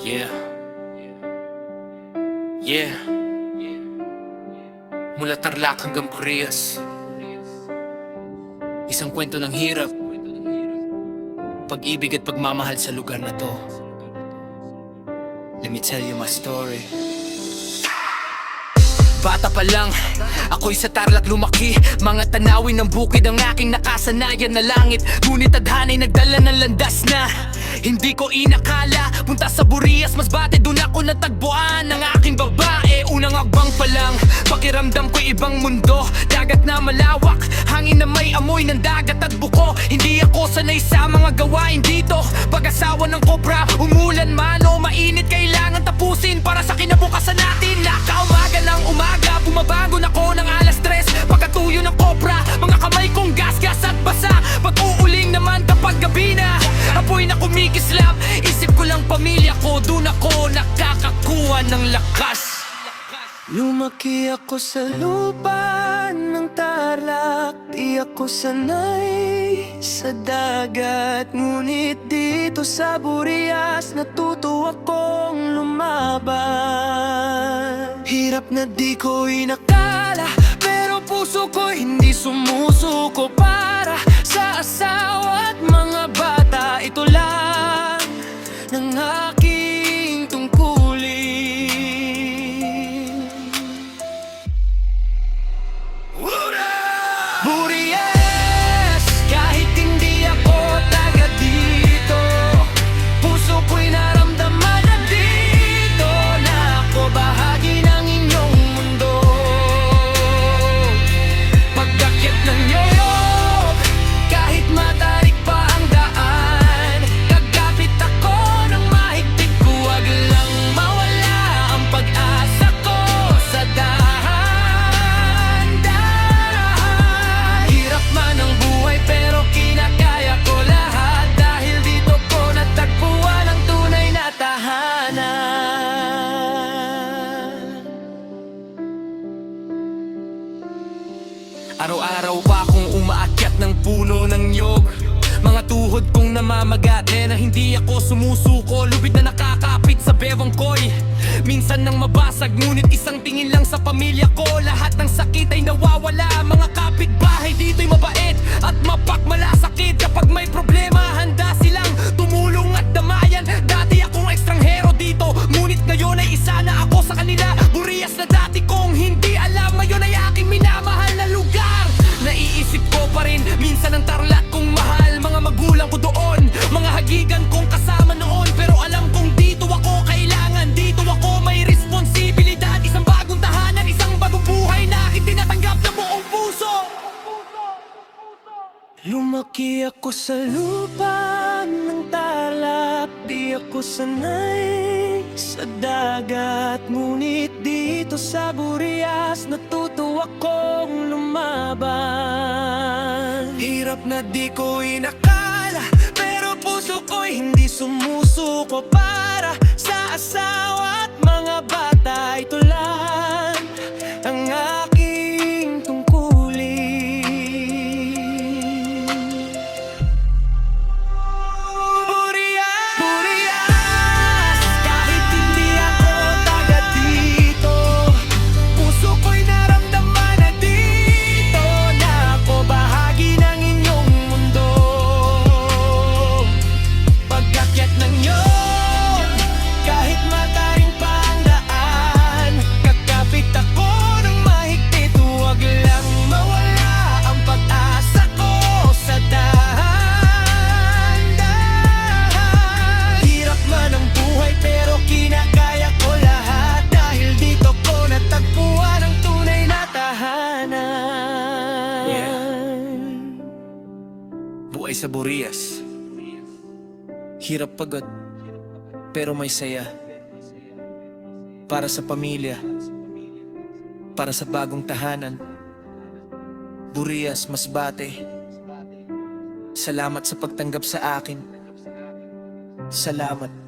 Yeah. Yeah. Mula Tarlac hanggang Purias, isang kwento ng hirap, pag-ibig at pagmamahal sa lugar na to. Let me tell you my story. Bata pa lang, ako'y sa Tarlac lumaki. Mga tanawin ng bukid ang aking nakasanayan na langit. Ngunit tadhana'y nagdala ng landas na hindi ko inakala. Punta sa Burias, Masbate, dun ako natagpuan ng aking babae. Unang agbang pa lang, pakiramdam ko'y ibang mundo. Dagat na malawak, hangin na may amoy ng dagat at buko. Hindi ako sanay sa mga gawain dito. Pag-asawa ng kobra, umulan man o mainit, kailangan tapusin para sa kinabukasan natin. Nakaumaga ng umaga, bumabangon ako ng alas 3. Pagkatuyo ng kobra, mga kamay kong gasgas at basa. Pag-uuling naman kapag gabi na, apoy na kumikislap. Isip ko lang pamilya ko, dun ako nakakakuha ng lakas. Lumaki ako sa lupa ng Tarlac. Di ako sanay sa dagat, ngunit dito sa Burias natuto akong lumaban. Hirap na di ko inakala, pero puso ko hindi sumusuko. Para sa asawa at mga bata, ito lang ng aking tungkulin. Burias, kahit hindi ako taga dito, puso ko'y naramdaman na dito na ako bahagi ng inyong mundo. Pagdakyat ng Yorok, kahit matarik pa ang daan, kagapit ako ng mahigpit, huwag lang mawala ang pag-asa ko sa dahan-dahan. Hirap man ang buhay pero kinakaya ko lahat, dahil dito ko natagpuan ang tunay na tahanan. Araw-araw pa akong umaakyat ng puno ng niyog. Mga tuhod kong namamagat, na hindi ako sumusuko. Lubid na nakakapit sa bewang ko'y minsan nang mabasag, ngunit isang tingin lang sa pamilya ko, lahat ng sakit ay nawawala. Mga kapitbahay dito'y mabait at mapakmalasakit. Kapag may problema, handa silang tumulong at damayan. Dati akong ekstranghero dito, ngunit ngayon ay isa na ako sa kanila. Burias na dati kong hindi alam, ngayon ay aking minamahal na lugar. Naiisip ko pa rin minsan ang Tarlac kong mahal. Mga magulang ko doon, mga hagigan kong kasama noon. Pero alam kong dito ako kailangan, dito ako may responsibilidad. Isang bagong tahanan, isang bagong buhay na itinatanggap ng buong puso. Lumaki ako sa lupa ng Tarlac. Di ako sanay sa dagat, ngunit dito sa Burias natuto akong lumaban. Hirap na di ko inakala, pero puso ko'y hindi sumusuko. Para sa asawa at mga bata, ito lang ang aking tungkulin. Burias, kahit hindi ako taga dito, puso ko'y naramdaman na dito na ako bahagi ng inyong mundo. Pagkakyat ng Yorok, kahit mataring pa ang daan, kakapit ako ng mahigpit, huwag lang mawala ang pag-asa ko sa dahan-dahan. Hirap man ang buhay pero kinakaya ko lahat, dahil dito ko natagpuan ang tunay na tahanan. Buhay sa Burias, hirap pagod pero may saya. Para sa pamilya, para sa bagong tahanan, Burias, Masbate, salamat sa pagtanggap sa akin. Salamat.